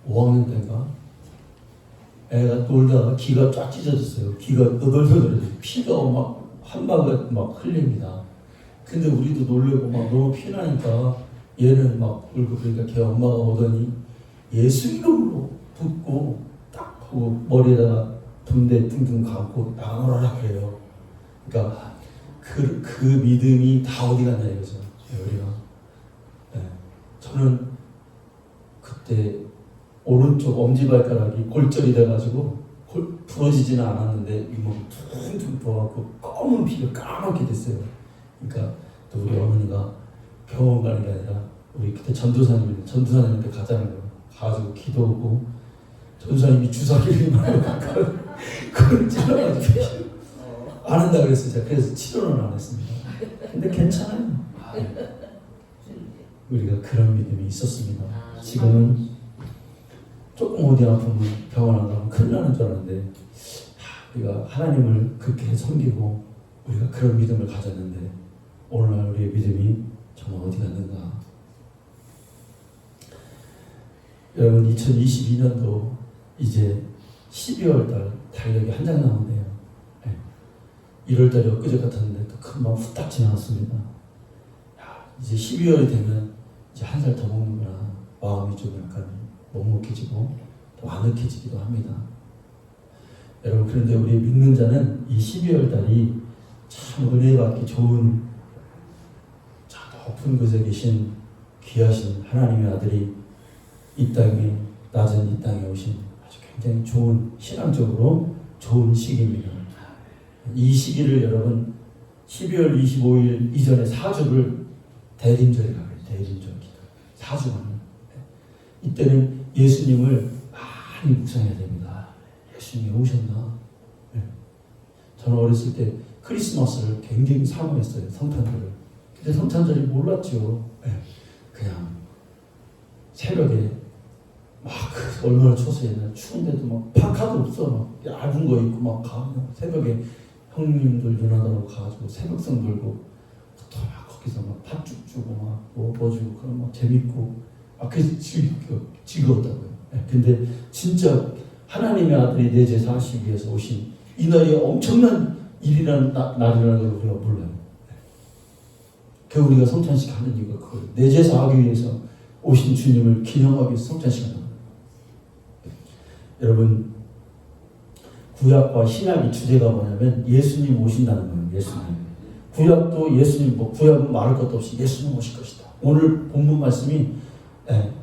5학년 때인가 애가 놀다가 귀가 쫙 찢어졌어요. 귀가 너덜너덜해서 피가 막 한 방울 막 흘립니다. 근데 우리도 놀래고 막 너무 피나니까 얘는 막 울고 그러니까 걔 엄마가 오더니 예수 이름으로 붓고 딱 하고 머리에다가 붕대 둥둥 감고 나가라 그래요. 그러니까 그 믿음이 다 어디 갔냐 이거죠. 우리가. 네. 저는 그때 오른쪽 엄지발가락이 골절이 돼가지고 부러지지는 않았는데 잇몸이 퉁퉁 부어갖고 검은 피가 까맣게 됐어요. 그러니까 또 우리 어머니가 병원 가는 게 아니라 우리 그때 전도사님한테 가자는 거예요. 가가지고 기도하고 전도사님이 주사기를 그걸 찔러가지고 안 한다 그랬어요. 제가 그래서 치료는 안 했습니다. 근데 괜찮아요. 우리가 그런 믿음이 있었습니다. 지금은 조금 어디 아프면 병원 안 가면 큰일 나는 줄 알았는데 우리가 하나님을 그렇게 섬기고 우리가 그런 믿음을 가졌는데 오늘날 우리의 믿음이 정말 어디 갔는가. 여러분 2022년도 이제 12월달 달력이 한 장 남았네요. 1월달이 엊그제 같았는데 또 금방 후딱 지나갔습니다. 이제 12월이 되면 이제 한 살 더 먹는구나. 마음이 좀 약간 먹먹해지고 또 아늑해지기도 합니다. 여러분 그런데 우리 믿는 자는 이 12월 달이 참 은혜 받기 좋은 저 높은 곳에 계신 귀하신 하나님의 아들이 이 땅에 낮은 이 땅에 오신 아주 굉장히 좋은 신앙적으로 좋은 시기입니다. 이 시기를 여러분 12월 25일 이전에 4주를 대림절이라고 해요. 대림절 기도 4주간 이때는 예수님을 많이 묵상해야 됩니다. 예수님이 오셨나? 네. 저는 어렸을 때 크리스마스를 굉장히 사모했어요. 성탄절을. 근데 성탄절이 몰랐죠. 네. 그냥 새벽에 막 얼마나 추워서 옛날 추운데도 막 파카도 없어. 막 얇은 거 입고 막 가. 새벽에 형님들 누나들하고 가가지고 새벽성 놀고 또 막 거기서 막 팥죽 주고 막 뭐 주고 그런 막 재밌고 그래서 즐거웠다고요. 근데 진짜 하나님의 아들이 내 죄 사하시기 위해서 오신 이 날이 엄청난 일이라는 날이라는 걸 우리가 몰라요. 그 우리가 성찬식 하는 이유가 그거예요. 내 죄 사하기 위해서 오신 주님을 기념하기 위해서 성찬식 하는 거예요. 여러분 구약과 신약의 주제가 뭐냐면 예수님 오신다는 거예요. 예수님. 구약도 예수님 구약은 말할 것도 없이 예수님 오실 것이다. 오늘 본문 말씀이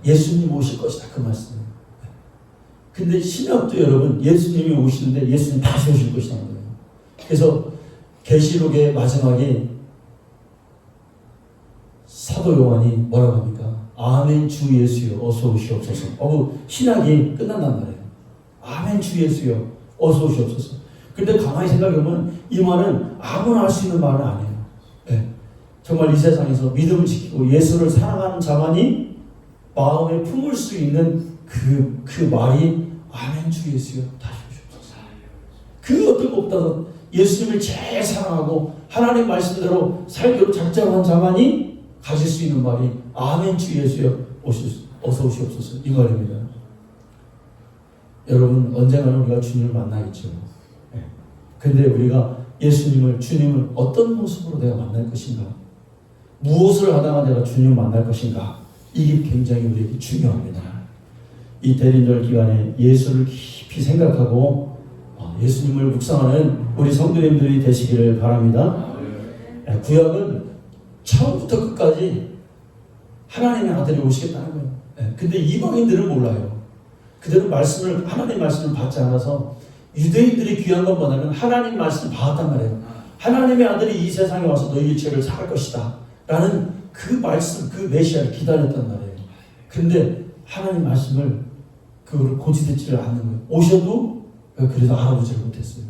예수님 오실 것이다. 그 말씀. 근데 신약도 여러분 예수님이 오시는데 예수님 다시 오실 것이라는 거예요. 그래서 계시록의 마지막에 사도 요한이 뭐라고 합니까? 아멘 주 예수여 어서 오시옵소서. 신약이 끝난단 말이에요. 아멘 주 예수여 어서 오시옵소서. 근데 가만히 생각해보면 이 말은 아무나 할 수 있는 말은 아니에요. 정말 이 세상에서 믿음을 지키고 예수를 사랑하는 자만이 마음에 품을 수 있는 그 말이 아멘 주 예수여 다시 오시옵소서. 그 어떤 것보다도 예수님을 제일 사랑하고 하나님 말씀대로 살기로 작정한 자만이 가질 수 있는 말이 아멘 주 예수여 어서 오시옵소서 이 말입니다. 여러분 언젠가는 우리가 주님을 만나겠죠. 근데 우리가 예수님을 주님을 어떤 모습으로 내가 만날 것인가, 무엇을 하다가 내가 주님을 만날 것인가, 이게 굉장히 우리에게 중요합니다. 이 대림절 기간에 예수를 깊이 생각하고 예수님을 묵상하는 우리 성도님들이 되시기를 바랍니다. 구약은 처음부터 끝까지 하나님의 아들이 오시겠다는 거예요. 근데 이방인들은 몰라요. 그들은 하나님의 말씀을 받지 않아서 유대인들이 귀한 건 뭐냐면 하나님 말씀을 받았단 말이에요. 하나님의 아들이 이 세상에 와서 너희의 죄를 사할 것이다 라는 그 말씀, 그 메시아를 기다렸단 말이에요. 근데 하나님 말씀을 그거를 고지되지를 않는 거예요. 오셔도 그래도 알아보지를 못했어요.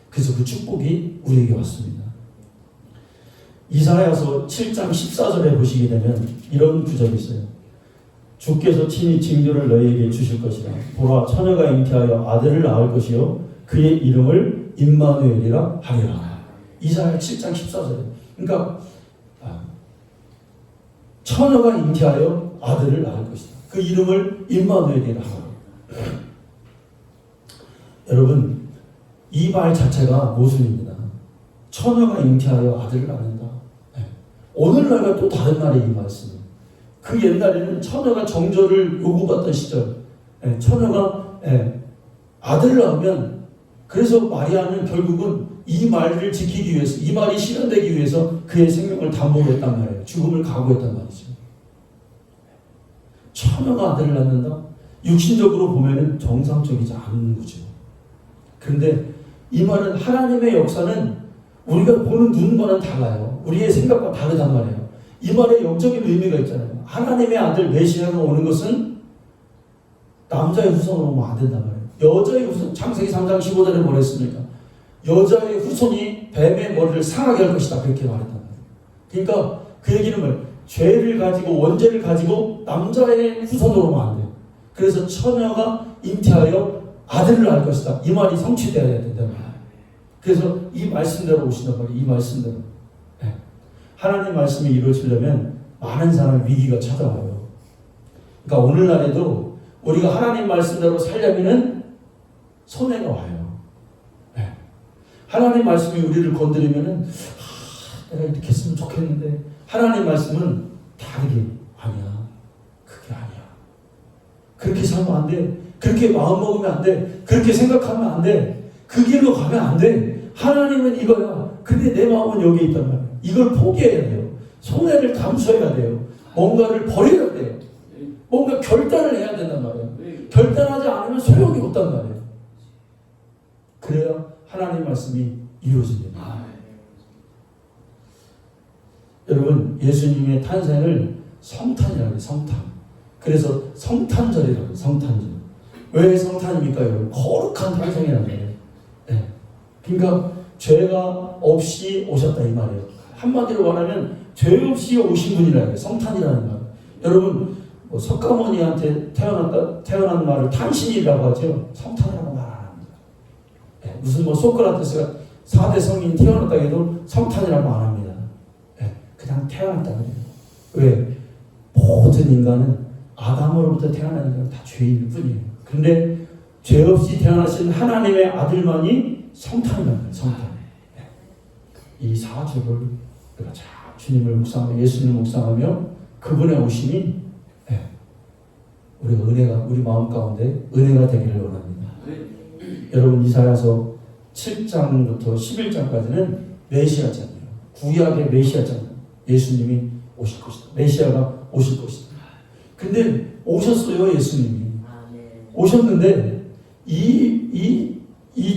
그래서 그 축복이 우리에게 왔습니다. 이사야서 7장 14절에 보시게 되면 이런 구절이 있어요. 주께서 친히 징조를 너희에게 주실 것이라. 보라 처녀가 잉태하여 아들을 낳을 것이요 그의 이름을 임마누엘이라 하리라. 이사야 7장 14절에. 그러니까 처녀가 잉태하여 아들을 낳을 것이다. 그 이름을 임마누엘이라 하고. 여러분, 이 말 자체가 모순입니다. 처녀가 잉태하여 아들을 낳는다. 오늘날과 또 다른 말이 이 말씀이에요. 그 옛날에는 처녀가 정조를 요구받던 시절, 처녀가 아들을 낳으면, 그래서 마리아는 결국은 이 말을 지키기 위해서, 이 말이 실현되기 위해서 그의 생명을 담보했단 말이에요. 죽음을 각오했단 말이죠. 처녀가 아들을 낳는다? 육신적으로 보면은 정상적이지 않은 거죠. 그런데 이 말은 하나님의 역사는 우리가 보는 눈과는 달라요. 우리의 생각과 다르단 말이에요. 이 말에 영적인 의미가 있잖아요. 하나님의 아들 메시아가 오는 것은 남자의 후손으로 오면 안 된단 말이에요. 여자의 후손, 창세기 3장 15절에 뭐랬습니까? 여자의 후손이 뱀의 머리를 상하게 할 것이다. 그렇게 말했단 말이에요. 그러니까 그 얘기는 뭐예요? 죄를 가지고, 원죄를 가지고 남자의 후손으로 오면 안 돼요. 그래서 처녀가 잉태하여 아들을 낳을 것이다. 이 말이 성취되어야 된단 말이에요. 그래서 이 말씀대로 오신단 말이에요. 이 말씀대로. 하나님 말씀이 이루어지려면 많은 사람의 위기가 찾아와요. 그러니까 오늘날에도 우리가 하나님 말씀대로 살려면은 손해가 와요. 하나님 말씀이 우리를 건드리면은 내가 이렇게 했으면 좋겠는데, 하나님 말씀은 다르게 아니야. 그게 아니야. 그렇게 살면 안 돼. 그렇게 마음 먹으면 안 돼. 그렇게 생각하면 안 돼. 그 길로 가면 안 돼. 하나님은 이거야. 근데 내 마음은 여기에 있단 말이야. 이걸 포기해야 돼요. 손해를 감수해야 돼요. 뭔가를 버려야 돼요. 뭔가 결단을 해야 된단 말이에요. 결단하지 않으면 소용이 없단 말이에요. 그래야 하나님 말씀이 이루어집니다. 여러분, 예수님의 탄생을 성탄이라고 해요. 성탄. 그래서 성탄절이라고 해요. 성탄절. 왜 성탄입니까, 여러분? 거룩한 탄생이라는 거예요. 그러니까 죄가 없이 오셨다 이 말이에요. 한마디로 말하면 죄 없이 오신 분이라는 거예요. 성탄이라는 말. 여러분, 석가모니한테 태어난 말을 탄신이라고 하죠. 성탄이라고 말 안 합니다. 무슨 소크라테스가 4대 성인 태어났다 해도 성탄이라고 안 합니다. 그냥 태어났다 그래요. 왜? 모든 인간은 아담으로부터 태어난 인간은 다 죄인일 뿐이에요. 그런데 죄 없이 태어나신 하나님의 아들만이 성탄이라는 거예요. 성탄. 이 사주를 우리가 잘 주님을 묵상하며 예수님을 묵상하며 그분의 오심이 우리가 은혜가 우리 마음 가운데 은혜가 되기를 원합니다. 여러분, 이사야서 7장부터 11장까지는 메시아잖아요. 구약의 메시아잖아요. 예수님이 오실 것이다. 메시아가 오실 것이다. 근데 오셨어요. 예수님이 오셨는데 이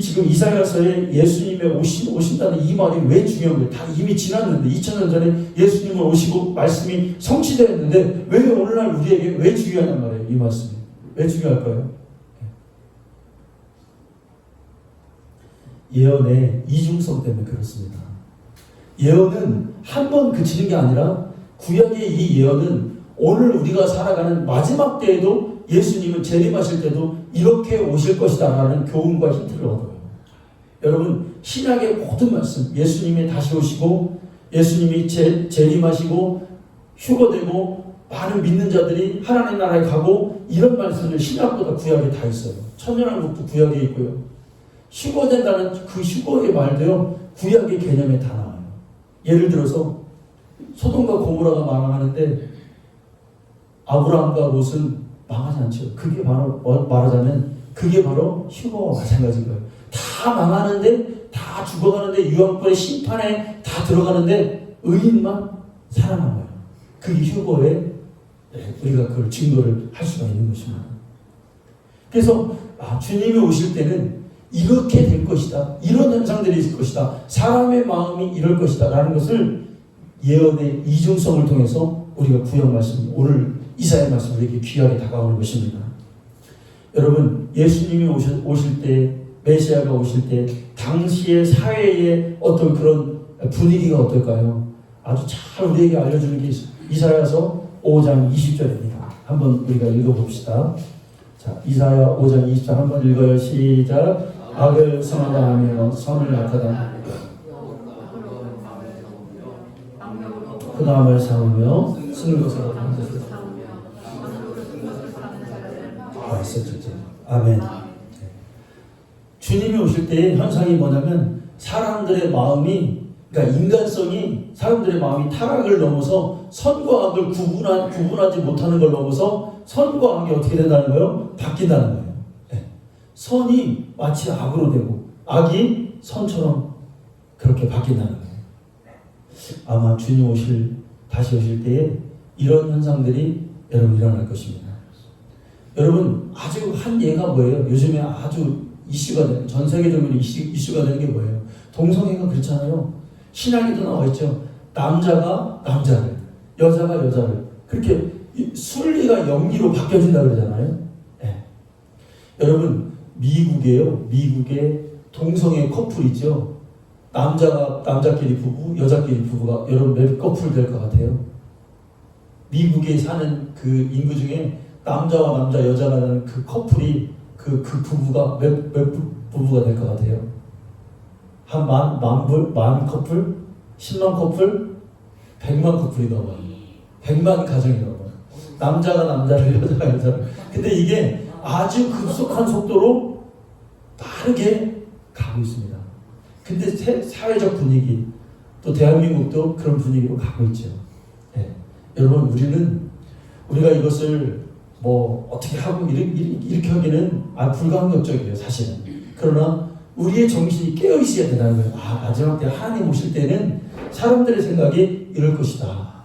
지금 이사야서에 예수님의 오신다는 이 말이 왜 중요한 거예요? 다 이미 지났는데 2000년 전에 예수님은 오시고 말씀이 성취되었는데 왜 오늘날 우리에게 왜 중요하단 말이에요? 이 말씀이 왜 중요할까요? 예언의 이중성 때문에 그렇습니다. 예언은 한 번 그치는 게 아니라 구약의 이 예언은 오늘 우리가 살아가는 마지막 때에도 예수님은 재림하실 때도 이렇게 오실 것이다 라는 교훈과 힌트를 얻어요. 여러분, 신약의 모든 말씀, 예수님이 다시 오시고 예수님이 재림하시고 휴거되고 많은 믿는 자들이 하나님 나라에 가고 이런 말씀을 신약보다 구약에 다 있어요. 천년왕국도 구약에 있고요. 휴거된다는 그 휴거의 말도요, 구약의 개념에 다 나와요. 예를 들어서 소돔과 고모라가 망하는데 아브라함과 롯은 망하지 않죠. 그게 바로 말하자면 그게 바로 휴거와 마찬가지인 거예요. 다 망하는데, 다 죽어가는데, 유황불의 심판에 다 들어가는데 의인만 살아남아요. 그게 휴거에 우리가 그걸 증거를 할 수가 있는 것입니다. 그래서 주님이 오실 때는 이렇게 될 것이다. 이런 현상들이 있을 것이다. 사람의 마음이 이럴 것이다. 라는 것을 예언의 이중성을 통해서 우리가 구약 말씀, 오늘 이사야 말씀 우리에게 귀하게 다가오는 것입니다. 여러분, 예수님이 오실 때, 메시아가 오실 때 당시의 사회의 어떤 그런 분위기가 어떨까요? 아주 잘 우리에게 알려주는 게 있어요. 이사야서 5장 20절입니다. 한번 우리가 읽어봅시다. 자, 이사야 5장 20절 한번 읽어요. 시작. 악을 선하다하며 선을 낙하다. 그 다음을 삼으며 쓰는 것을 와 있었죠. 아멘. 주님이 오실 때의 현상이 뭐냐면 사람들의 마음이, 그러니까 인간성이, 사람들의 마음이 타락을 넘어서 선과 악을 구분하지 못하는 걸 넘어서 선과 악이 어떻게 된다는 거예요? 바뀐다는 거예요. 네. 선이 마치 악으로 되고 악이 선처럼 그렇게 바뀐다는 거예요. 아마 주님 다시 오실 때에 이런 현상들이 여러분 일어날 것입니다. 여러분, 아주 한 예가 뭐예요? 요즘에 아주 이슈가 되는, 전 세계적으로 이슈가 되는 게 뭐예요? 동성애가 그렇잖아요. 신약에도 나와 있죠. 남자가 남자를, 여자가 여자를, 그렇게 순리가 영리로 바뀌어진다 그러잖아요. 네. 여러분, 미국의 동성애 커플이죠. 남자끼리 부부, 여자끼리 부부가 여러분 몇 커플 될 것 같아요? 미국에 사는 그 인구 중에 남자와 남자, 여자라는 그 커플이 그 부부가 몇 부부가 될 것 같아요? 한 만 커플? 10만 커플? 100만 커플이 넘어요. 100만 가정이 넘어요. 남자가 남자를, 여자가 여자를. 근데 이게 아주 급속한 속도로 빠르게 가고 있습니다. 근데 사회적 분위기, 또 대한민국도 그런 분위기로 가고 있죠. 네. 여러분, 우리가 이것을 뭐 어떻게 하고 이렇게 하기는 불가항력적이에요, 사실은. 그러나 우리의 정신이 깨어 있어야 된다는 거예요. 마지막 때 하나님 오실 때는 사람들의 생각이 이럴 것이다.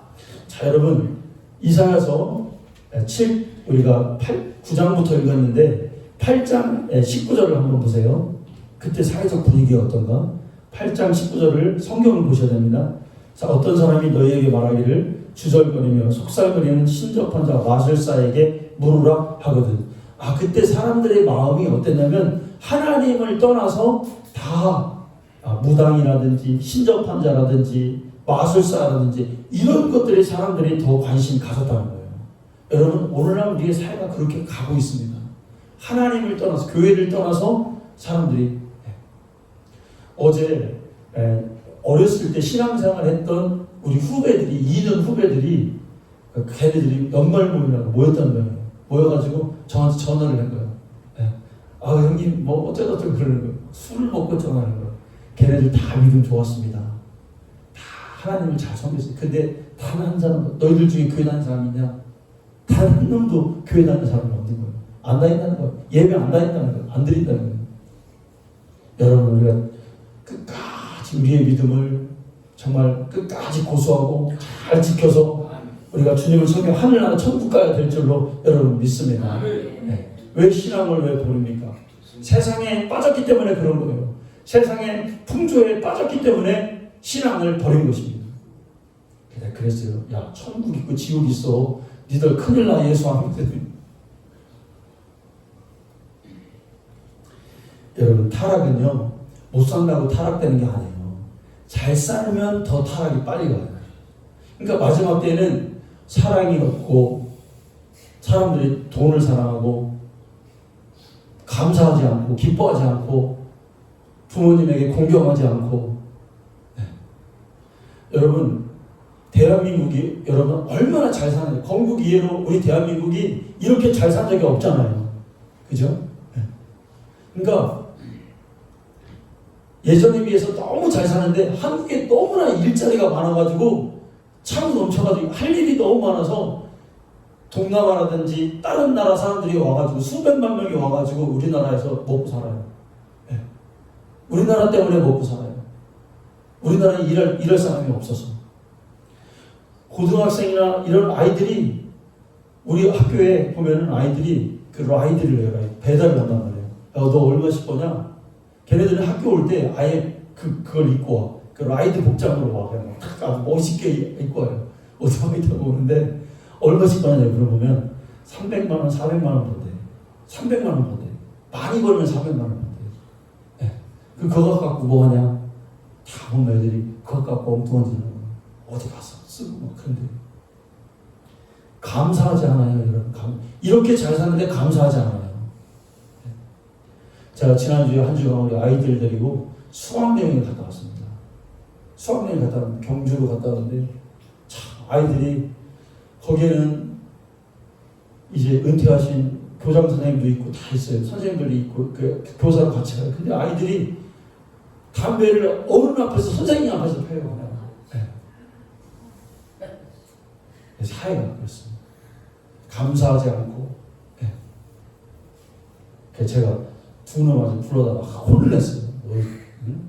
자, 여러분, 이사야서 우리가 9장부터 읽었는데 8장 19절을 한번 보세요. 그때 사회적 분위기가 어떤가? 8장 19절을 성경을 보셔야 됩니다. 자, 어떤 사람이 너희에게 말하기를 주절거리며 속살거리는 신접한 자 마술사에게 물으라 하거든. 그때 사람들의 마음이 어땠냐면 하나님을 떠나서 다 무당이라든지 신접한 자라든지 마술사라든지 이런 것들에 사람들이 더 관심 가졌다는 거예요. 여러분, 오늘날 우리의 사회가 그렇게 가고 있습니다. 하나님을 떠나서, 교회를 떠나서 사람들이 어제 어렸을 때 신앙생활 했던 우리 후배들이, 2년 후배들이 걔네들이 연말 모임이라고 모였다는 거예요. 모여가지고 저한테 전화를 한 거예요. 형님 뭐 어쩌고저쩌고 그러는 거예요. 술을 먹고 전화하는 거예요. 걔네들 다 믿음 좋았습니다. 다 하나님을 잘 섬겼어요. 근데 단 한 사람, 너희들 중에 교회 다니는 사람 있냐? 단 한 놈도 교회 다니는 사람이 없는 거예요. 안 다닌다는 거예요. 예배 안 다닌다는 거예요. 안 드린다는 거예요. 여러분, 우리가 끝까지 우리의 믿음을 정말 끝까지 고수하고 잘 지켜서 우리가 주님을 섬겨 하늘나라 천국 가야 될 줄로 여러분 믿습니다. 네. 왜 신앙을 왜 버립니까? 세상에 빠졌기 때문에 그런 거예요. 세상의 풍조에 빠졌기 때문에 신앙을 버린 것입니다. 그랬어요. 야, 천국 있고 지옥 있어. 니들 큰일 나, 예수 안 믿으면. 여러분, 타락은요, 못 산다고 타락되는 게 아니에요. 잘 살면 더 타락이 빨리 가요. 그러니까 마지막 때는 사랑이 없고 사람들이 돈을 사랑하고 감사하지 않고 기뻐하지 않고 부모님에게 공경하지 않고. 네. 여러분, 대한민국이 여러분 얼마나 잘 사는지, 건국 이래로 우리 대한민국이 이렇게 잘 산 적이 없잖아요. 그죠? 네. 그러니까 예전에 비해서 너무 잘 사는데 한국에 너무나 일자리가 많아가지고 차고 넘쳐가지고 할 일이 너무 많아서 동남아라든지 다른 나라 사람들이 와가지고 수백만 명이 와가지고 우리나라에서 먹고 살아요. 네. 우리나라 때문에 먹고 살아요. 우리나라에 일할 사람이 없어서. 고등학생이나 이런 아이들이 우리 학교에 보면은 아이들이 그 라이드를 해요. 배달을 한단 말이에요. 너 얼마씩 버냐? 걔네들은 학교 올 때 아예 그걸 입고 와. 그 라이드 복장으로 와. 그냥 딱 멋있게 입고 와요. 오토바이 타고 오는데 얼마씩 버냐고 물어보면 300만 원, 400만 원 번대. 300만 원 번대. 많이 벌면 400만 원 번대. 네. 그거 갖고 뭐 하냐? 다 보면 애들이 그거 갖고 엉뚱한 짓 하고 어디 가서 쓰고 막 그런데 감사하지 않아요, 여러분. 이렇게 잘 사는데 감사하지 않아요. 제가 지난주에 한 주간 우리 아이들 데리고 수학여행을 갔다 왔습니다. 수학여행 갔다 왔는데, 경주로 갔다 왔는데, 참, 아이들이, 거기에는 이제 은퇴하신 교장 선생님도 있고 다 있어요. 선생님들도 있고 그 교사로 같이 가요. 근데 아이들이 담배를 어른 앞에서 선생님 앞에서 펴요. 네. 사회가 그렇습니다. 감사하지 않고. 네. 그래서 제가 두 놈을 불러다가 혼을 냈어요. 응?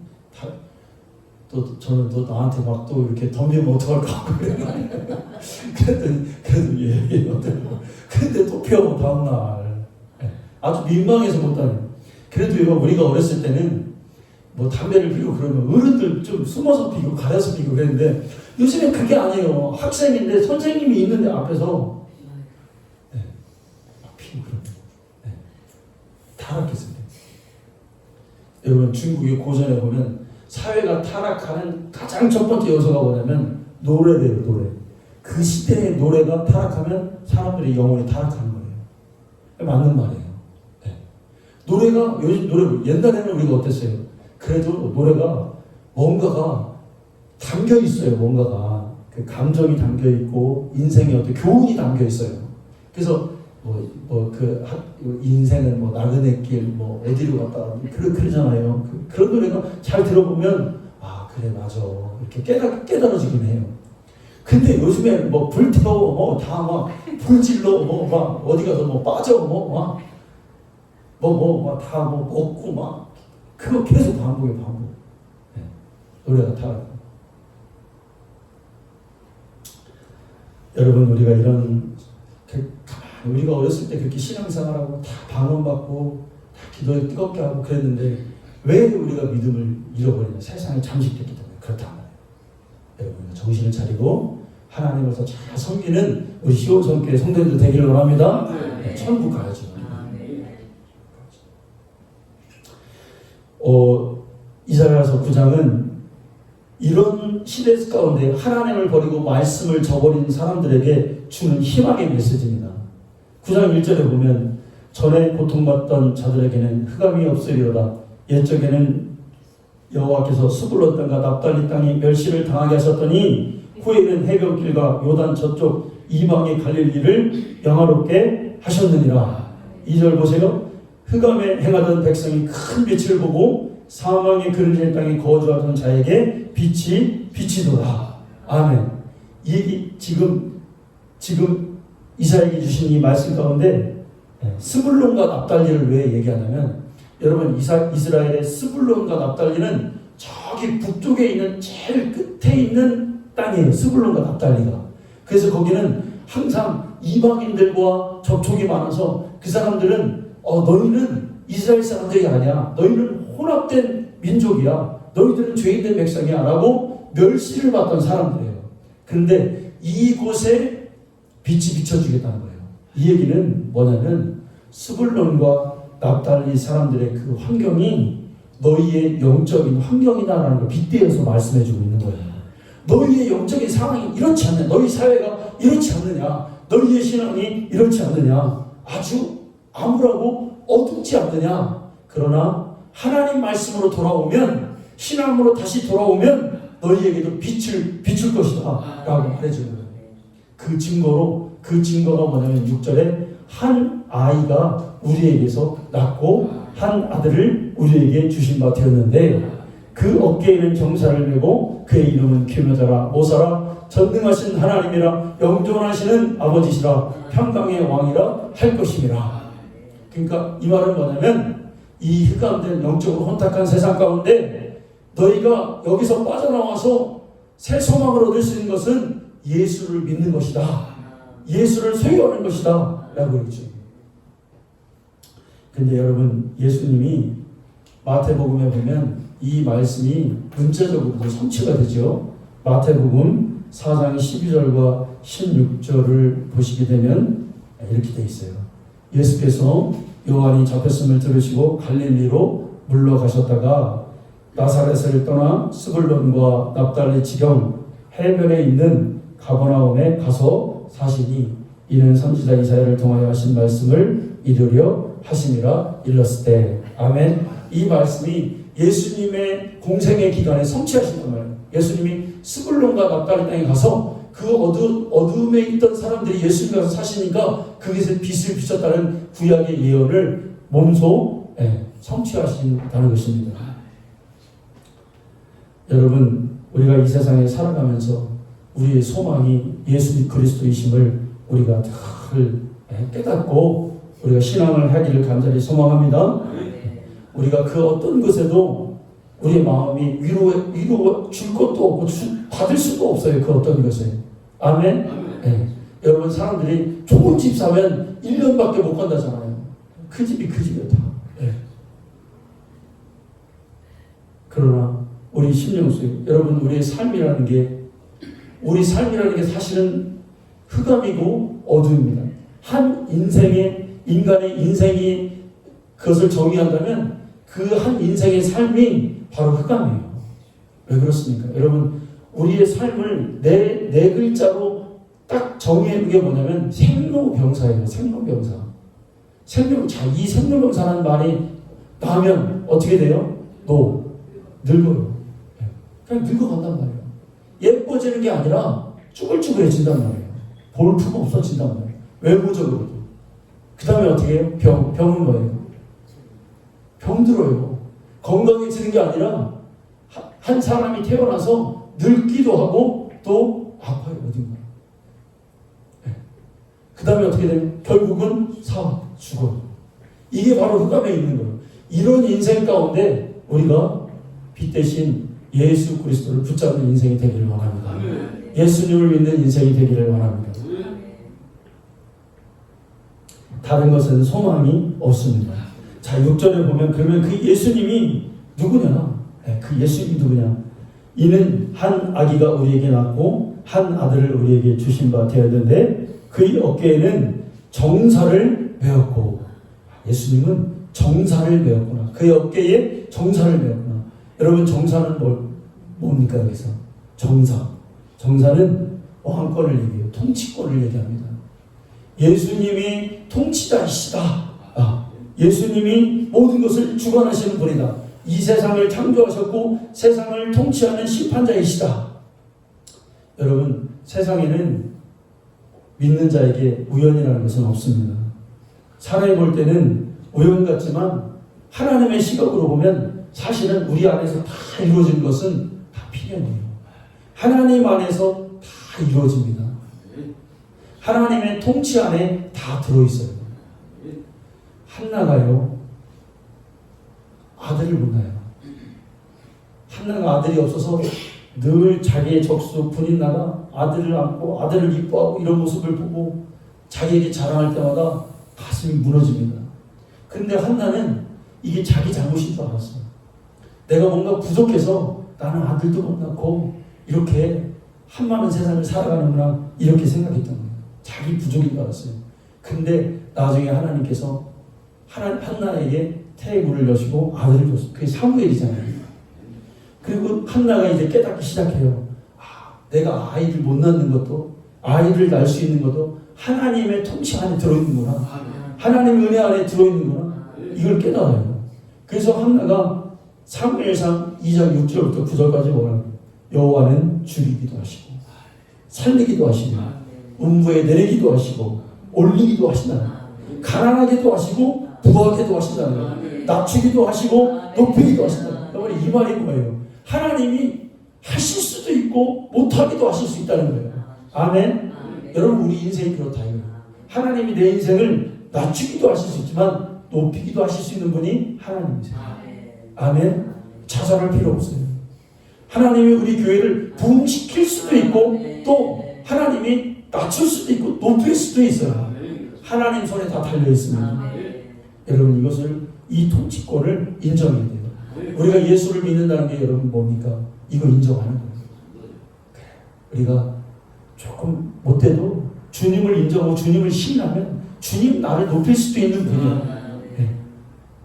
또 저는 또 나한테 막 또 이렇게 덤비면 어떡할까 그랬더니 그래도 예 어떡하고 근데 또 피하고 다음날 아주 민망해서 못하네. 그래도 우리가 어렸을 때는 뭐 담배를 피우고 그러면 어른들 좀 숨어서 피고 가려서 피고 그랬는데 요즘엔 그게 아니에요. 학생인데 선생님이 있는데 앞에서 피고 그러면 타락했습니다. 여러분 중국의 고전에 보면 사회가 타락하는 가장 첫 번째 요소가 뭐냐면 노래래요. 노래. 그 시대의 노래가 타락하면 사람들의 영혼이 타락하는 거예요. 맞는 말이에요. 네. 노래가 요즘 노래 옛날에는 우리가 어땠어요? 그래도 노래가 뭔가가 담겨 있어요. 뭔가가 그 감정이 담겨 있고 인생의 어떤 교훈이 담겨 있어요. 그래서 인생은 뭐 나그네 길, 뭐 어디로 갔다 그러잖아요. 그런 노래가 잘 들어보면 아 그래 맞아 이렇게 깨달아지긴 해요. 근데 요즘에 뭐 불태워 뭐 다 막 불질러 뭐 막 어디 가서 뭐 빠져 뭐 막 다 뭐 먹고 막 그거 계속 반복. 네. 노래가 타락. 여러분 우리가 이런 우리가 어렸을 때 그렇게 신앙생활하고 다 방언받고 다 기도에 뜨겁게 하고 그랬는데 왜 우리가 믿음을 잃어버리냐? 세상에 잠식됐기 때문에 그렇단 말이에요. 여러분 정신을 차리고 하나님을 더 잘 섬기는 우리 시온성교회 성도님들 되기를 원합니다. 네, 천국 가야죠. 이사야서 9장은 이런 시대 가운데 하나님을 버리고 말씀을 저버린 사람들에게 주는 희망의 메시지입니다. 9장 1절에 보면 전에 고통받던 자들에게는 흑암이 없으리로다. 옛적에는 여호와께서 스불론 땅과 납달리 땅이 멸시를 당하게 하셨더니 후에는 해변길과 요단 저쪽 이방에 갈릴 일을 영화롭게 하셨느니라. 2절 보세요. 흑암에 행하던 백성이 큰 빛을 보고 사망의 그늘진 땅에 거주하던 자에게 빛이 비치도다. 아멘. 이 얘기 지금 이사야에게 주신 이 말씀 가운데 스불론과 납달리를 왜 얘기하냐면 여러분 이스라엘의 스불론과 납달리는 저기 북쪽에 있는 제일 끝에 있는 땅이에요. 스불론과 납달리가. 그래서 거기는 항상 이방인들과 접촉이 많아서 그 사람들은 너희는 이스라엘 사람들이 아니야. 너희는 혼합된 민족이야. 너희들은 죄인된 백성이야 라고 멸시를 받던 사람들이에요. 그런데 이곳에 빛이 비춰주겠다는 거예요. 이 얘기는 뭐냐면 스불론과 납달리 사람들의 그 환경이 너희의 영적인 환경이다라는 걸 빗대어서 말씀해주고 있는 거예요. 너희의 영적인 상황이 이렇지 않느냐, 너희 사회가 이렇지 않느냐, 너희의 신앙이 이렇지 않느냐, 아주 암울하고 어둡지 않느냐. 그러나 하나님 말씀으로 돌아오면, 신앙으로 다시 돌아오면 너희에게도 빛을 비출 것이다 라고 말해주는 거예요. 그 증거가 뭐냐면 6절에 한 아이가 우리에게서 낳고 한 아들을 우리에게 주신 바 되었는데 그 어깨에는 정사를 메고 그의 이름은 기묘자라 모사라 전능하신 하나님이라 영존하시는 아버지시라 평강의 왕이라 할 것임이라. 그러니까 이 말은 뭐냐면 이 흑암된 영적으로 혼탁한 세상 가운데 너희가 여기서 빠져나와서 새 소망을 얻을 수 있는 것은 예수를 믿는 것이다. 예수를 소유하는 것이다 라고 했죠. 근데 여러분 예수님이 마태복음에 보면 이 말씀이 문자적으로도 성취가 되죠. 마태복음 4장 12절과 16절을 보시게 되면 이렇게 되어 있어요. 예수께서 요한이 잡혔음을 들으시고 갈릴리로 물러가셨다가 나사렛을 떠나 스불론과 납달리 지경 해변에 있는 가버나움에 가서 사시니 이는 선지자 이사야를 통하여 하신 말씀을 이루려 하심이라 일렀을 때. 아멘. 이 말씀이 예수님의 공생의 기간에 성취하신 거예요. 예수님이 스불론과 납달리 땅에 가서 그 어둠에 있던 사람들이 예수님 가서 사시니까 거기서 빛을 비쳤다는 구약의 예언을 몸소 성취하신다는 것입니다. 여러분, 우리가 이 세상에 살아가면서 우리의 소망이 예수 그리스도이심을 우리가 늘 깨닫고 우리가 신앙을 하기를 간절히 소망합니다. 우리가 그 어떤 것에도 우리의 마음이 위로 줄 것도 없고 받을 수도 없어요. 그 어떤 것에. 아멘? 여러분, 사람들이 좋은 집 사면 1년밖에 못 간다잖아요. 그 집이 그 집이야 다. 그러나 우리 심령수 여러분, 우리의 삶이라는 게 사실은 흑암이고 어두움입니다. 한 인간의 인생이 그것을 정의한다면 그 한 인생의 삶이 바로 흑암이에요. 왜 그렇습니까? 여러분, 우리의 삶을 네 글자로 딱 정의하는 게 뭐냐면 생로병사예요. 생로병사. 이 생로병사라는 말이 나면 어떻게 돼요? 늙어요. 그냥 늙어간단 말이에요. 예뻐지는 게 아니라 쭈글쭈글해진단 말이에요. 볼품 없어진단 말이에요. 외모적으로도. 그 다음에 어떻게 해요? 병은 뭐예요? 병들어요. 건강해지는 게 아니라 한 사람이 태어나서 늙기도 하고 또 아파요. 어딘가. 그 다음에 어떻게 돼요? 결국은 죽어요. 이게 바로 흑암에 있는 거예요. 이런 인생 가운데 우리가 빛 대신 예수 그리스도를 붙잡는 인생이 되기를 원합니다. 예수님을 믿는 인생이 되기를 원합니다. 다른 것은 소망이 없습니다. 자, 6절에 보면 그러면 그 예수님이 누구냐? 그 예수님이 누구냐? 이는 한 아기가 우리에게 낳고 한 아들을 우리에게 주신 바 되었는데 그의 어깨에는 정사를 메었고, 예수님은 정사를 메었구나. 그의 어깨에 정사를 메었구나. 여러분, 정사는 뭡니까? 여기서 정사는 왕권을 얘기해요. 통치권을 얘기합니다. 예수님이 통치자이시다. 예수님이 모든 것을 주관하시는 분이다. 이 세상을 창조하셨고 세상을 통치하는 심판자이시다. 여러분, 세상에는 믿는 자에게 우연이라는 것은 없습니다. 사람이 볼 때는 우연 같지만 하나님의 시각으로 보면 사실은 우리 안에서 다 이루어진 것은 다 필연이에요. 하나님 안에서 다 이루어집니다. 하나님의 통치 안에 다 들어있어요. 한나가요, 아들을 못 낳아요. 한나가 아들이 없어서 늘 자기의 적수 분인나가 아들을 안고 아들을 이뻐하고 이런 모습을 보고 자기에게 자랑할 때마다 가슴이 무너집니다. 근데 한나는 이게 자기 잘못인 줄 알았어요. 내가 뭔가 부족해서 나는 아들도 못 낳고 이렇게 한많은 세상을 살아가는구나, 이렇게 생각했던 거예요. 자기 부족인 줄 알았어요. 근데 나중에 하나님께서 한나에게 태의물을 여시고 아들을 줬어요. 그게 사무엘이잖아요. 그리고 한나가 이제 깨닫기 시작해요. 내가 아이를 못 낳는 것도, 아이를 낳을 수 있는 것도 하나님의 통치 안에 들어있는구나. 하나님의 은혜 안에 들어있는구나. 이걸 깨달아요. 그래서 한나가 사무엘상 2장 6절부터 9절까지 뭐라고? 여호와는 죽이기도 하시고 살리기도 하시고 음부에 내리기도 하시고 올리기도 하신다. 가난하게도 하시고 부하게도 하신다. 낮추기도 하시고 높이기도 하신다. 이 말이 뭐예요? 하나님이 하실 수도 있고 못하기도 하실 수 있다는 거예요. 아멘? 여러분, 우리 인생이 그렇다 이거예요. 하나님이 내 인생을 낮추기도 하실 수 있지만 높이기도 하실 수 있는 분이 하나님이세요. 아멘? 자살할 필요 없어요. 하나님이 우리 교회를 부흥시킬 수도 있고 또 하나님이 낮출 수도 있고 높일 수도 있어요. 하나님 손에 다 달려 있습니다. 여러분, 이 통치권을 인정해야 돼요. 우리가 예수를 믿는다는 게 여러분 뭡니까? 이거 인정하는 거예요. 우리가 조금 못돼도 주님을 인정하고 주님을 신뢰하면 주님 나를 높일 수도 있는 분이에요.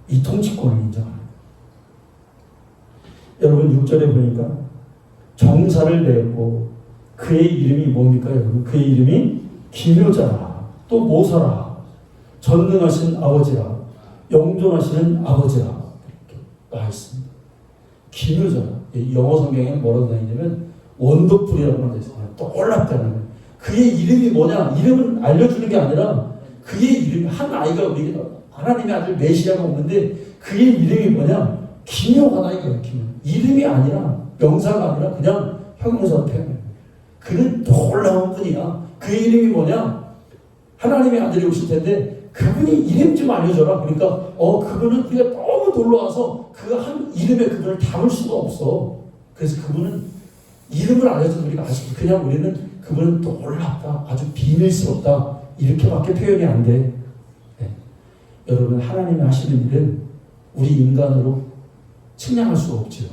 이 통치권을 인정하는 거예요. 여러분, 6절에 보니까 정사를 내었고 그의 이름이 뭡니까? 여러분, 그의 이름이 기묘자라, 또 모사라, 전능하신 아버지라, 영존하시는 아버지라, 이렇게 나와 있습니다. 기묘자라. 영어 성경에는 뭐라고 나있냐면 원더풀이라고 되어 있어요. 놀랍다는 거예요. 그의 이름이 뭐냐? 이름은 알려주는 게 아니라 그의 이름이 한 아이가 우리 하나님의 아들 메시아가 오는데 그의 이름이 뭐냐? 기묘하다 이거예요. 기묘. 이름이 아니라 명사가 아니라 그냥 형용사 표현. 그는 놀라운 분이야. 그의 이름이 뭐냐? 하나님의 아들이 오실 텐데 그분이 이름 좀 알려줘라. 그러니까 그분은 우리가 너무 놀라워서 그 한 이름에 그분을 담을 수가 없어. 그래서 그분은 이름을 알려줘도 우리가 아직 그냥 우리는 그분은 놀랍다, 아주 비밀스럽다 이렇게밖에 표현이 안 돼. 네. 여러분 하나님이 하시는 일은 우리 인간으로 측량할 수가 없죠.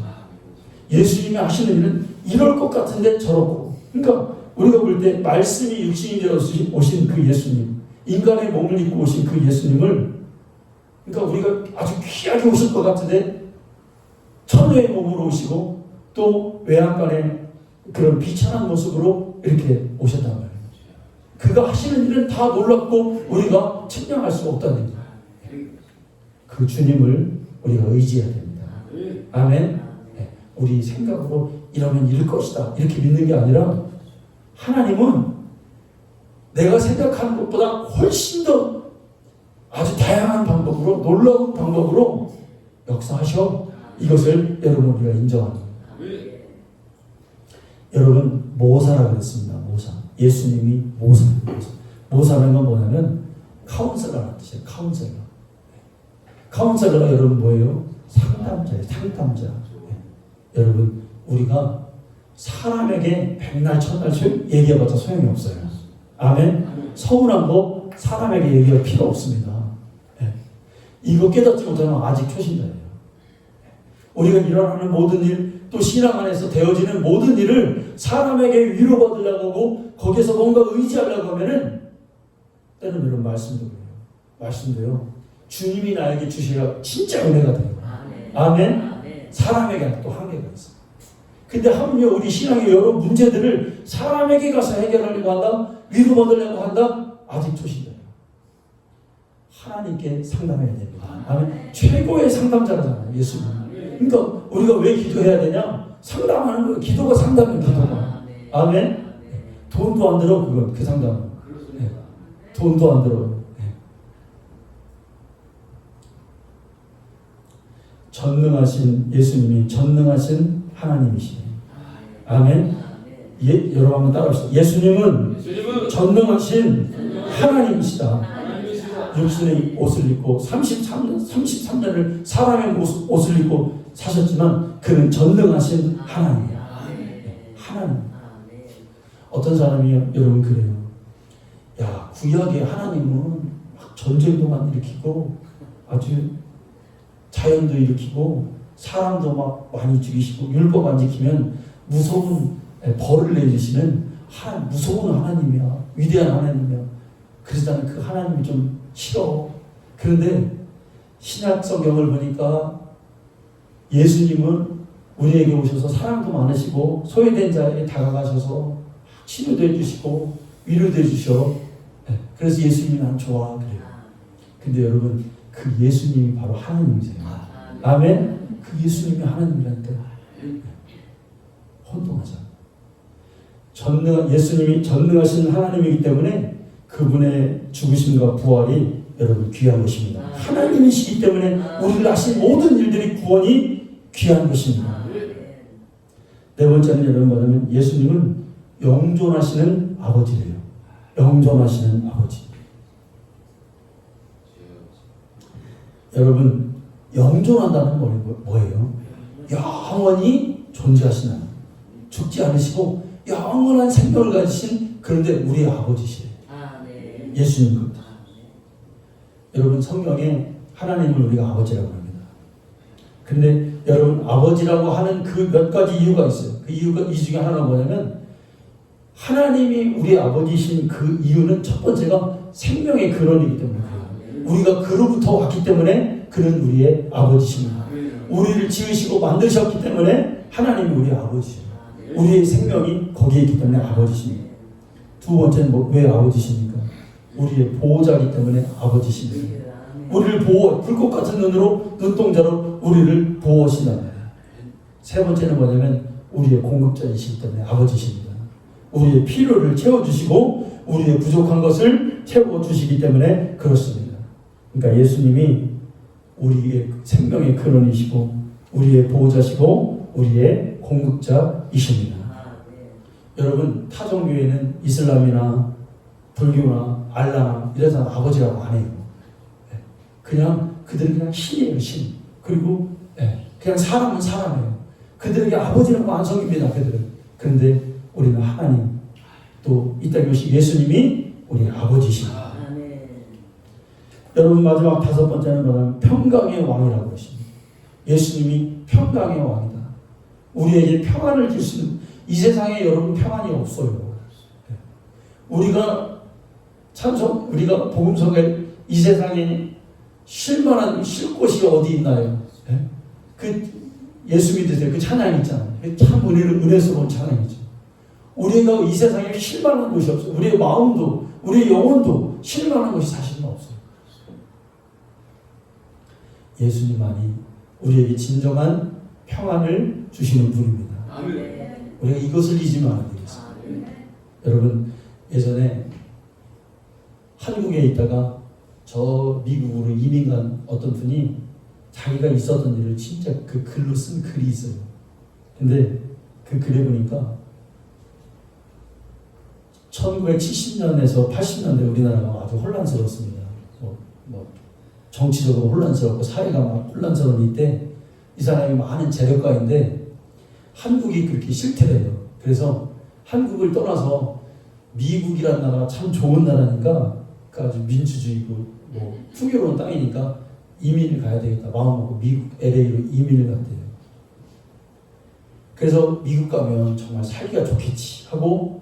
예수님이 하시는 일은 이럴 것 같은데 저렇고. 그러니까 우리가 볼 때 말씀이 육신이 되어 오신 그 예수님, 인간의 몸을 입고 오신 그 예수님을, 그러니까 우리가 아주 귀하게 오실 것 같은데 천우의 몸으로 오시고 또 외양간에 그런 비천한 모습으로 이렇게 오셨단 말이에요. 그가 하시는 일은 다 놀랍고 우리가 측량할 수가 없다는 얘기예요. 그 주님을 우리가 의지해야 됩니다. 아멘. 네. 우리 생각으로 이러면 이럴 것이다 이렇게 믿는 게 아니라 하나님은 내가 생각하는 것보다 훨씬 더 아주 다양한 방법으로 놀라운 방법으로 역사하셔. 이것을 여러분 우리가 인정합니다. 여러분 모사라고 했습니다. 모사. 예수님이 모사라는 건 뭐냐면 카운셀러라는 뜻이에요. 카운셀러가 여러분 뭐예요? 상담자예요. 상담자. 네. 여러분 우리가 사람에게 백날 천날 얘기해봤자 소용이 없어요. 아멘. 서운한 거 사람에게 얘기할 필요 없습니다. 네. 이거 깨닫지 못하면 아직 초신자예요. 우리가 일어나는 모든 일, 또 신앙 안에서 되어지는 모든 일을 사람에게 위로받으려고 하고 거기에서 뭔가 의지하려고 하면은 때는 이런 말씀도요. 주님이 나에게 주시라 진짜 은혜가 돼요. 아멘. 사람에게 또 한계가 있어요. 근데 하물며 우리 신앙의 여러 문제들을 사람에게 가서 해결하려고 한다, 위로받으려고 한다, 아직 초신자예요. 하나님께 상담해야 됩니다. 아멘. 최고의 상담자잖아요, 예수님. 그러니까 우리가 왜 기도해야 되냐? 상담하는 거예요. 기도가 상담이에요. 기도가. 아멘. 돈도 안 들어 그건 그 상담은. 네. 돈도 안 들어. 네. 전능하신 예수님이 전능하신 하나님이시네. 아멘. 여러분 한번 따라합시다. 예수님은 전능하신 하나님이시다. 육신의 옷을 입고 33년을 사람의 옷을 입고 사셨지만 그는 전능하신 하나님이에요. 하나님. 어떤 사람이 여러분 그래요. 야, 구약의 하나님은 막 전쟁도만 일으키고 아주 자연도 일으키고 사람도 막 많이 죽이시고 율법 안 지키면 무서운 벌을 내주시는 무서운 하나님이야. 위대한 하나님이야. 그래서 나는 그 하나님이 좀 싫어. 그런데 신약 성경을 보니까 예수님은 우리에게 오셔서 사랑도 많으시고 소외된 자에게 다가가셔서 치료도 해주시고 위로도 해주셔. 그래서 예수님이 난 좋아 그래요. 근데 여러분 그 예수님이 바로 하나님이세요. 아멘. 그 예수님이 하나님이란데 혼동하자. 예수님이 전능하신 하나님이기 때문에 그분의 죽으심과 부활이 여러분 귀한 것입니다. 하나님이시기 때문에 우리를 하신 모든 일들이 구원이 귀한 것입니다. 네 번째는 여러분 뭐냐면 예수님은 영존하시는 아버지래요. 영존하시는 아버지. 여러분 영존한다는 뭐예요? 영원히 존재하시는, 죽지 않으시고 영원한 생명을 가지신, 그런데 우리의 아버지시래요. 예수님 겁니다. 여러분 성경에 하나님을 우리가 아버지라고 합니다. 그런데 여러분 아버지라고 하는 그 몇 가지 이유가 있어요. 그 이유가 이 중에 하나가 뭐냐면 하나님이 우리 아버지신 그 이유는 첫 번째가 생명의 근원이기 때문에 그래요. 우리가 그로부터 왔기 때문에 그는 우리의 아버지십니다. 우리를 지으시고 만드셨기 때문에 하나님이 우리의 아버지십니다. 우리의 생명이 거기에 있기 때문에 아버지십니다. 두 번째는 왜 아버지십니까? 우리의 보호자이기 때문에 아버지십니다. 우리를 불꽃 같은 눈동자로 우리를 보호하신다. 세 번째는 뭐냐면 우리의 공급자이시기 때문에 아버지십니다. 우리의 필요를 채워주시고 우리의 부족한 것을 채워주시기 때문에 그렇습니다. 그러니까 예수님이 우리의 생명의 근원이시고 우리의 보호자시고 우리의 공급자이십니다. 여러분, 타종교회는 이슬람이나 불교나 알라나 이래서 아버지라고 안 해요. 그냥 그들은 그냥 신이에요, 신. 그리고 그냥 사람은 사람이에요. 그들에게 아버지는 완성입니다, 그들은. 그런데 우리는 하나님, 또 이 땅에 오신 예수님이 우리 아버지십니다. 여러분, 마지막 5번째는 뭐냐면 평강의 왕이라고 그러십니다. 예수님이 평강의 왕이다. 우리에게 평안을 줄 수 있는, 이 세상에 여러분 평안이 없어요. 우리가 복음서에 이 세상에 쉴 곳이 어디 있나요? 그 예수 믿으세요. 그 찬양 있잖아요. 참 은혜스러운 찬양이죠. 우리가 이 세상에 쉴 만한 곳이 없어요. 우리의 마음도, 우리의 영혼도 쉴 만한 곳이 사실은 없어요. 예수님만이 우리에게 진정한 평안을 주시는 분입니다. 우리가 이것을 잊으면 안 되겠습니다. 여러분, 예전에 한국에 있다가 저 미국으로 이민 간 어떤 분이 자기가 있었던 일을 진짜 그 글로 쓴 글이 있어요. 근데 그 글에 보니까 1970년에서 80년대 우리나라가 아주 혼란스러웠습니다. 정치적으로 혼란스럽고 사회가 막 혼란스러운 이때 이 사람이 많은 재력가인데 한국이 그렇게 실태래요. 그래서 한국을 떠나서 미국이라는 나라가 참 좋은 나라니까 아주 민주주의고 풍요로운 땅이니까 이민을 가야 되겠다 마음 먹고 미국 LA로 이민을 갔대요. 그래서 미국 가면 정말 살기가 좋겠지 하고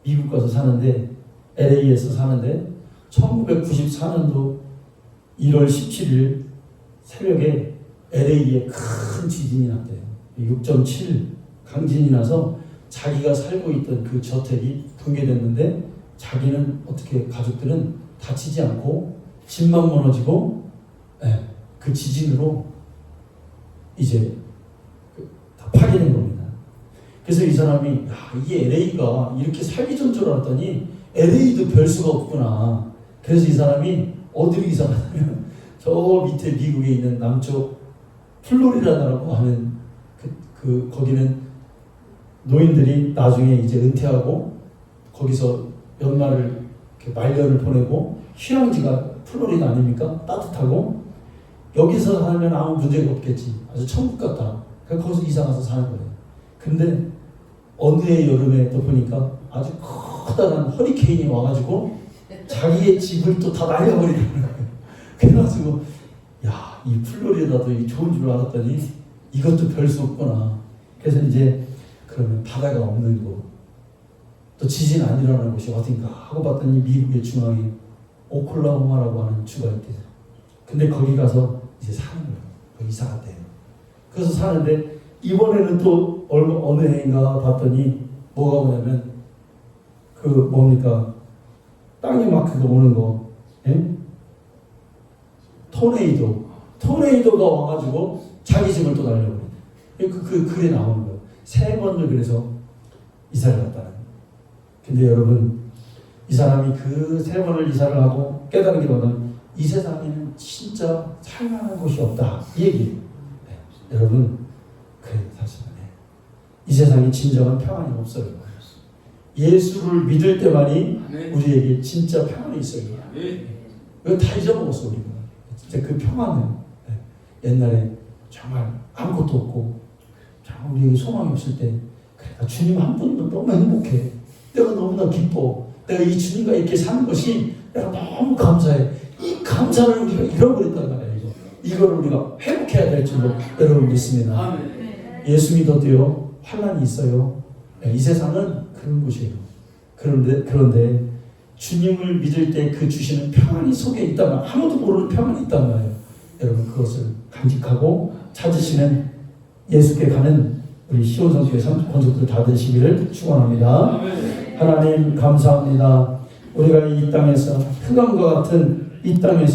미국 가서 사는데 LA에서 사는데 1994년도 1월 17일 새벽에 LA에 큰 지진이 났대요. 6.7 강진이 나서 자기가 살고 있던 그 저택이 붕괴됐는데 자기는 어떻게 가족들은 다치지 않고 집만 무너지고 그 지진으로 이제 다 파괴된 겁니다. 그래서 이 사람이 이 LA가 이렇게 살기 좋은 줄 알았더니 LA도 별 수가 없구나. 그래서 이 사람이 어디로 이사 가냐면 저 밑에 미국에 있는 남쪽 플로리다라고 하는 거기는 노인들이 나중에 이제 은퇴하고 거기서 연말을 말년을 보내고 휴양지가 플로리다 아닙니까? 따뜻하고 여기서 살면 아무 문제가 없겠지. 아주 천국 같다. 그래서 거기서 이사 가서 사는 거예요. 근데 어느 해 여름에 또 보니까 아주 커다란 허리케인이 와가지고 자기의 집을 또 다 날려버리는 거예요. 그래가지고 이 플로리다도 좋은 줄 알았더니 이것도 별 수 없구나. 그래서 이제 그러면 바다가 없는 곳, 또 지진 안 일어나는 곳이 어딘가 하고 봤더니 미국의 중앙에 오클라호마라고 하는 주가 있대요. 근데 거기 가서 이제 사는 거예요. 거기 이사 갔대요. 그래서 사는데 이번에는 또 어느 해인가 봤더니 뭐가 오냐면 뭡니까? 땅에 막 그거 오는 거, 토네이도가 와가지고 자기 집을 또 날려버려요. 그 글에 나오는 거예요. 3번을 그래서 이사를 갔다는 거예요. 근데 여러분, 이 사람이 그 3번을 이사를 하고 깨달은 게 뭐냐면 이 세상에는 진짜 살만한 곳이 없다. 이 얘기예요. 여러분, 그래요, 사실은. 이 세상에 진정한 평안이 없어요. 예수를 믿을 때만이 우리에게 진짜 평안이 있어요. 이거 다 잊어먹었어, 우리가. 진짜 그 평안은 옛날에 정말 아무것도 없고 정말 우리에게 소망이 없을 때 그래, 주님 한 분도 너무 행복해. 내가 너무나 기뻐. 내가 이 주님과 이렇게 사는 것이 내가 너무 감사해. 이 감사를 우리가 잃어버렸단 말이에요. 이거를 우리가 회복해야 될 줄로 여러분 믿습니다. 예수 믿어도요 환난이 있어요. 이 세상은 그런 곳이에요. 그런데 주님을 믿을 때 그 주시는 평안이 속에 있다면 아무도 모르는 평안이 있단 말이에요. 여러분 그것을 간직하고 찾으시는 예수께 가는 우리 시온성교회 권속들 다 되시기를 축원합니다. 하나님 감사합니다. 우리가 이 땅에서 흑암과 같은 이 땅에서